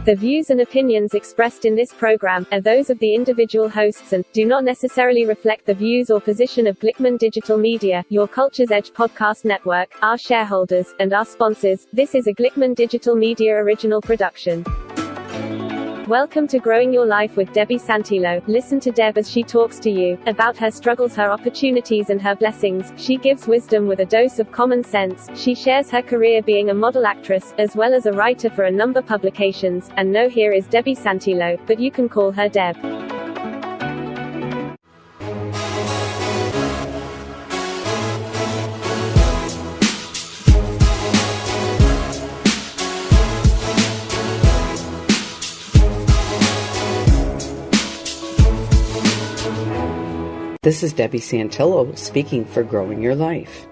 The views and opinions expressed in this program are those of the individual hosts and do not necessarily reflect the views or position of Glickman Digital Media, Your Culture's Edge Podcast Network, our shareholders, and our sponsors. This is a Glickman Digital Media original production. Welcome to Growing Your Life with Debbie Santillo. Listen to Deb as she talks to you about her struggles, her opportunities, and her blessings. She gives wisdom with a dose of common sense. She shares her career being a model actress, as well as a writer for a number of publications. And no, here is Debbie Santillo, but you can call her Deb. This is Debbie Santillo speaking for Growing Your Life.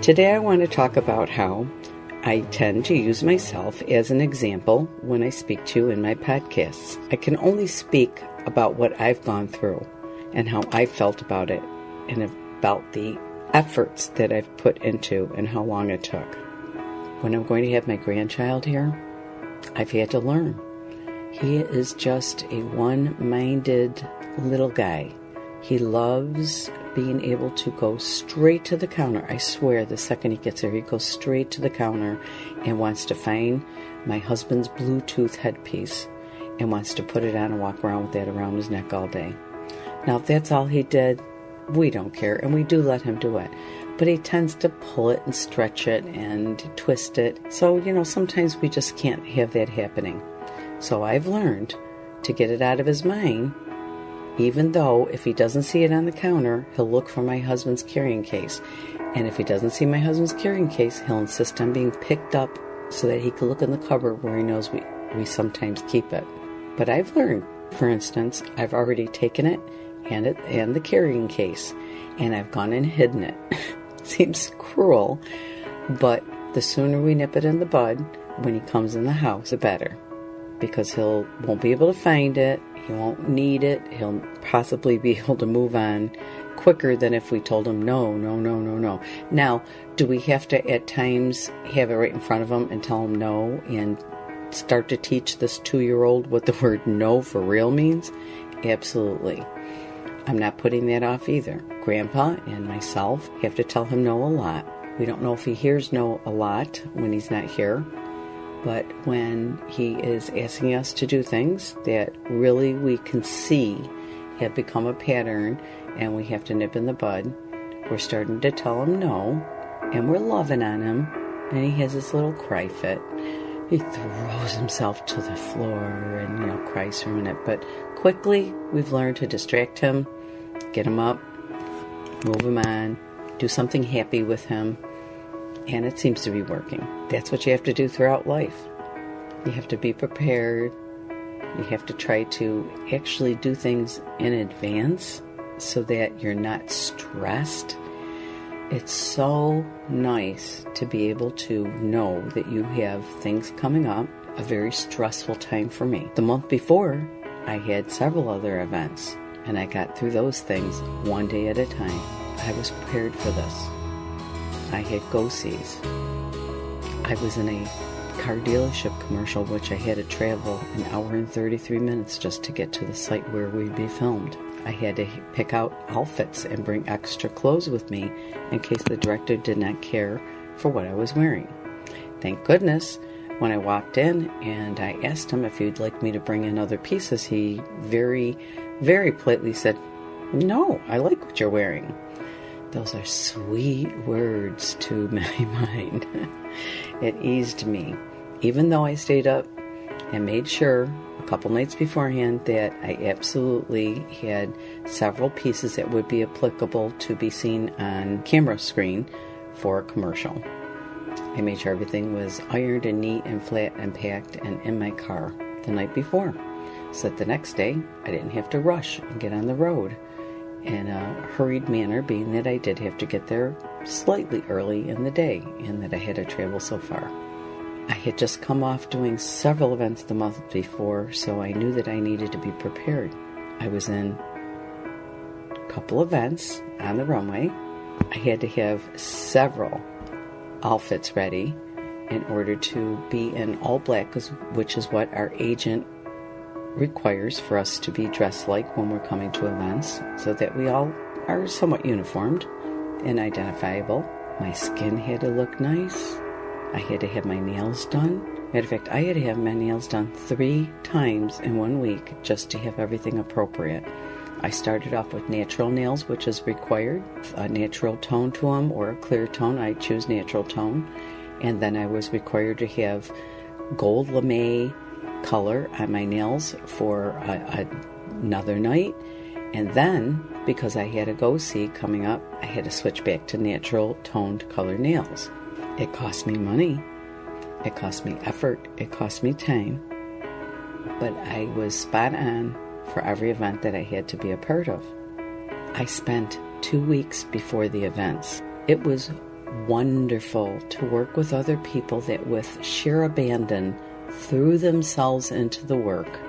Today I want to talk about how I tend to use myself as an example when I speak to you in my podcasts. I can only speak about what I've gone through and how I felt about it and about the efforts that I've put into and how long it took. When I'm going to have my grandchild here, I've had to learn. He is just a one-minded little guy. He loves being able to go straight to the counter. I swear, the second he gets there, he goes straight to the counter and wants to find my husband's Bluetooth headpiece and wants to put it on and walk around with that around his neck all day. Now, if that's all he did, we don't care, and we do let him do it. But he tends to pull it and stretch it and twist it. So, sometimes we just can't have that happening. So I've learned to get it out of his mind. Even though if he doesn't see it on the counter, he'll look for my husband's carrying case. And if he doesn't see my husband's carrying case, he'll insist on being picked up so that he can look in the cupboard where he knows we sometimes keep it. But I've learned, for instance, I've already taken it and the carrying case, and I've gone and hidden it. Seems cruel, but the sooner we nip it in the bud when he comes in the house, the better. Because won't be able to find it, he won't need it, he'll possibly be able to move on quicker than if we told him no. Now, do we have to at times have it right in front of him and tell him no and start to teach this 2-year-old what the word no for real means? Absolutely. I'm not putting that off either. Grandpa and myself have to tell him no a lot. We don't know if he hears no a lot when he's not here. But when he is asking us to do things that really we can see have become a pattern and we have to nip in the bud, we're starting to tell him no, and we're loving on him, and he has this little cry fit. He throws himself to the floor and, cries for a minute. But quickly, we've learned to distract him, get him up, move him on, do something happy with him. And it seems to be working. That's what you have to do throughout life. You have to be prepared. You have to try to actually do things in advance so that you're not stressed. It's so nice to be able to know that you have things coming up, a very stressful time for me. The month before, I had several other events, and I got through those things one day at a time. I was prepared for this. I had go-sees. I was in a car dealership commercial, which I had to travel an hour and 33 minutes just to get to the site where we'd be filmed. I had to pick out outfits and bring extra clothes with me in case the director did not care for what I was wearing. Thank goodness, when I walked in and I asked him if he'd like me to bring in other pieces, he very, very politely said, "No, I like what you're wearing." Those are sweet words to my mind. It eased me. Even though I stayed up and made sure a couple nights beforehand that I absolutely had several pieces that would be applicable to be seen on camera screen for a commercial. I made sure everything was ironed and neat and flat and packed and in my car the night before, so that the next day I didn't have to rush and get on the road in a hurried manner, being that I did have to get there slightly early in the day and that I had to travel so far. I had just come off doing several events the month before, so I knew that I needed to be prepared. I was in a couple events on the runway. I had to have several outfits ready in order to be in all black, which is what our agent requires for us to be dressed like when we're coming to events, so that we all are somewhat uniformed and identifiable. My skin had to look nice. I had to have my nails done. Matter of fact, I had to have my nails done 3 times in 1 week just to have everything appropriate. I started off with natural nails, which is required, a natural tone to them or a clear tone. I choose natural tone. And then I was required to have gold lame color on my nails for another night. And then, because I had a go-see coming up, I had to switch back to natural toned color nails. It cost me money. It cost me effort. It cost me time. But I was spot on for every event that I had to be a part of. I spent 2 weeks before the events. It was wonderful to work with other people that with sheer abandon threw themselves into the work,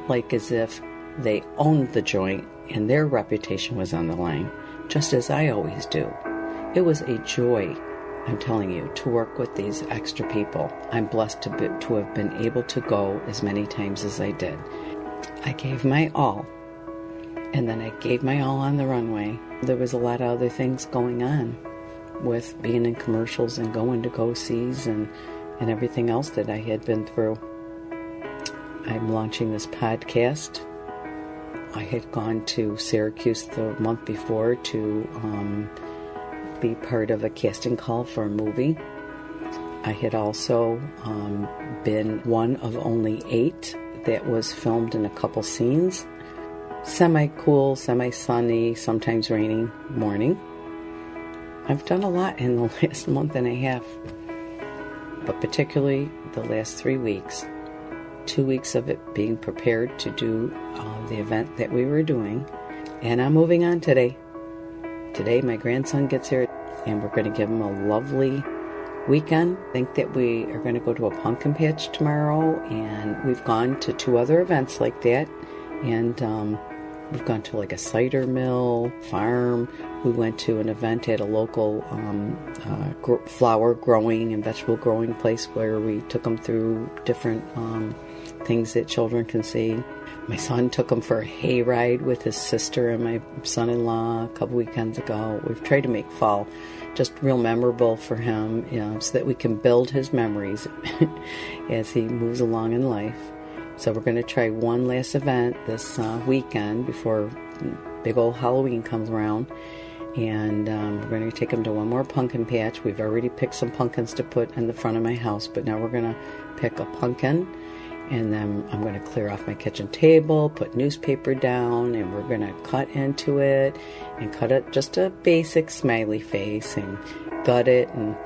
like as if they owned the joint and their reputation was on the line, just as I always do. It was a joy, I'm telling you, to work with these extra people. I'm blessed to have been able to go as many times as I did. I gave my all, and then I gave my all on the runway. There was a lot of other things going on with being in commercials and going to go-sees and everything else that I had been through. I'm launching this podcast. I had gone to Syracuse the month before to be part of a casting call for a movie. I had also been one of only 8 that was filmed in a couple scenes. Semi-cool, semi-sunny, sometimes rainy morning. I've done a lot in the last month and a half, but particularly the last 3 weeks. 2 weeks of it being prepared to do the event that we were doing. And I'm moving on today. Today my grandson gets here and we're going to give him a lovely weekend. I think that we are going to go to a pumpkin patch tomorrow, and we've gone to 2 other events like that. And we've gone to like a cider mill, farm. We went to an event at a local flower growing and vegetable growing place where we took them through different things that children can see. My son took him for a hayride with his sister and my son-in-law a couple weekends ago. We've tried to make fall just real memorable for him, so that we can build his memories as he moves along in life. So we're going to try one last event this weekend before big old Halloween comes around. And we're going to take him to one more pumpkin patch. We've already picked some pumpkins to put in the front of my house, but now we're going to pick a pumpkin. And then I'm going to clear off my kitchen table, put newspaper down, and we're going to cut into it and cut it just a basic smiley face and gut it. And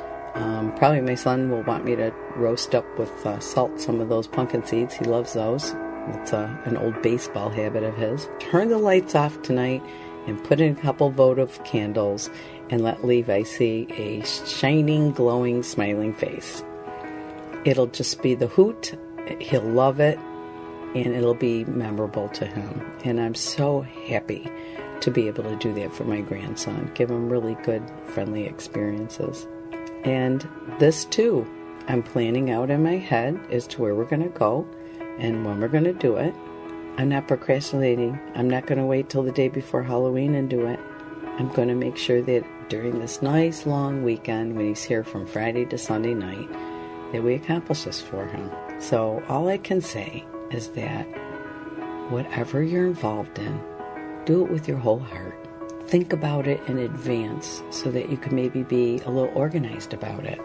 probably my son will want me to roast up with salt some of those pumpkin seeds. He loves those. It's an old baseball habit of his. Turn the lights off tonight and put in a couple votive candles and let Levi see a shining, glowing, smiling face. It'll just be the hoot. He'll love it, and it'll be memorable to him. And I'm so happy to be able to do that for my grandson, give him really good, friendly experiences. And this too, I'm planning out in my head as to where we're going to go and when we're going to do it. I'm not procrastinating. I'm not going to wait till the day before Halloween and do it. I'm going to make sure that during this nice long weekend, when he's here from Friday to Sunday night, that we accomplish this for him. So all I can say is that whatever you're involved in, do it with your whole heart. Think about it in advance so that you can maybe be a little organized about it.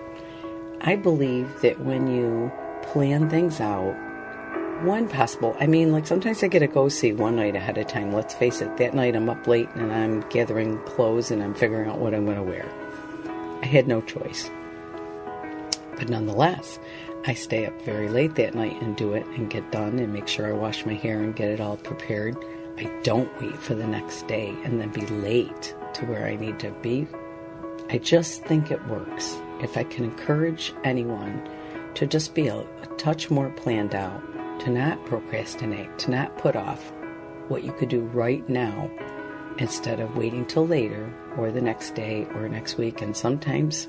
I believe that when you plan things out, when possible, like sometimes I get a go-see one night ahead of time. Let's face it, that night I'm up late and I'm gathering clothes and I'm figuring out what I'm going to wear. I had no choice. But nonetheless, I stay up very late that night and do it and get done and make sure I wash my hair and get it all prepared. I don't wait for the next day and then be late to where I need to be. I just think it works. If I can encourage anyone to just be a touch more planned out, to not procrastinate, to not put off what you could do right now instead of waiting till later or the next day or next week. And sometimes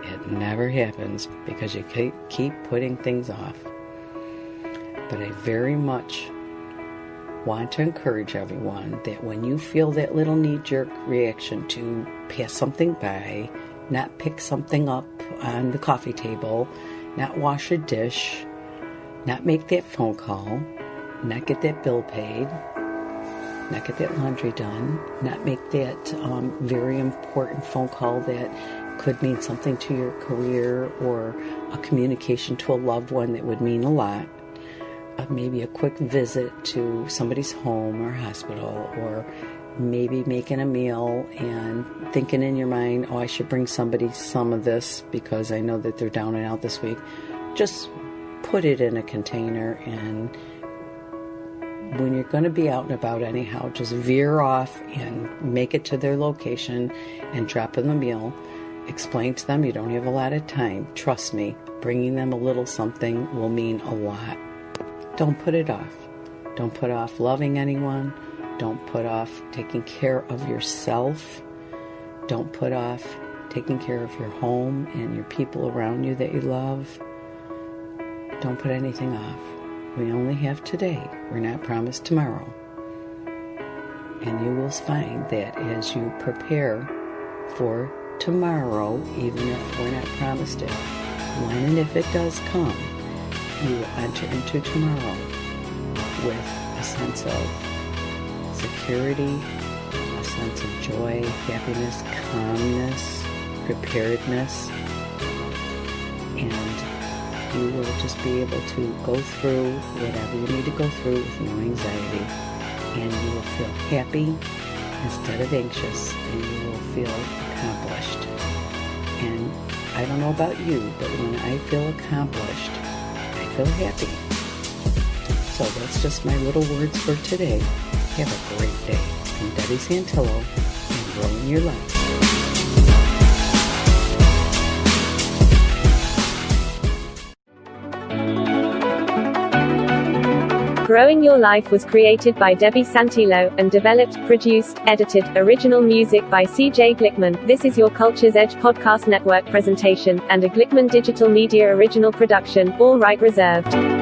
It never happens because you keep putting things off. But I very much want to encourage everyone that when you feel that little knee-jerk reaction to pass something by, not pick something up on the coffee table, not wash a dish, not make that phone call, not get that bill paid, not get that laundry done, not make that very important phone call that could mean something to your career or a communication to a loved one that would mean a lot. Maybe a quick visit to somebody's home or hospital, or maybe making a meal and thinking in your mind, oh, I should bring somebody some of this because I know that they're down and out this week. Just put it in a container, and when you're going to be out and about anyhow, just veer off and make it to their location and drop in the meal. Explain to them you don't have a lot of time. Trust me, bringing them a little something will mean a lot. Don't put it off. Don't put off loving anyone. Don't put off taking care of yourself. Don't put off taking care of your home and your people around you that you love. Don't put anything off. We only have today. We're not promised tomorrow. And you will find that as you prepare for tomorrow, even if we're not promised it, when and if it does come, you will enter into tomorrow with a sense of security, a sense of joy, happiness, calmness, preparedness, and you will just be able to go through whatever you need to go through with no anxiety, and you will feel happy instead of anxious, and you will feel accomplished. And I don't know about you, but when I feel accomplished, I feel happy. So that's just my little words for today. Have a great day. From Debbie Santillo and Growing Your Life. Growing Your Life was created by Debbie Santillo and developed, produced, edited, original music by CJ Glickman. This is Your Culture's Edge Podcast Network presentation and a Glickman Digital Media original production, all right reserved.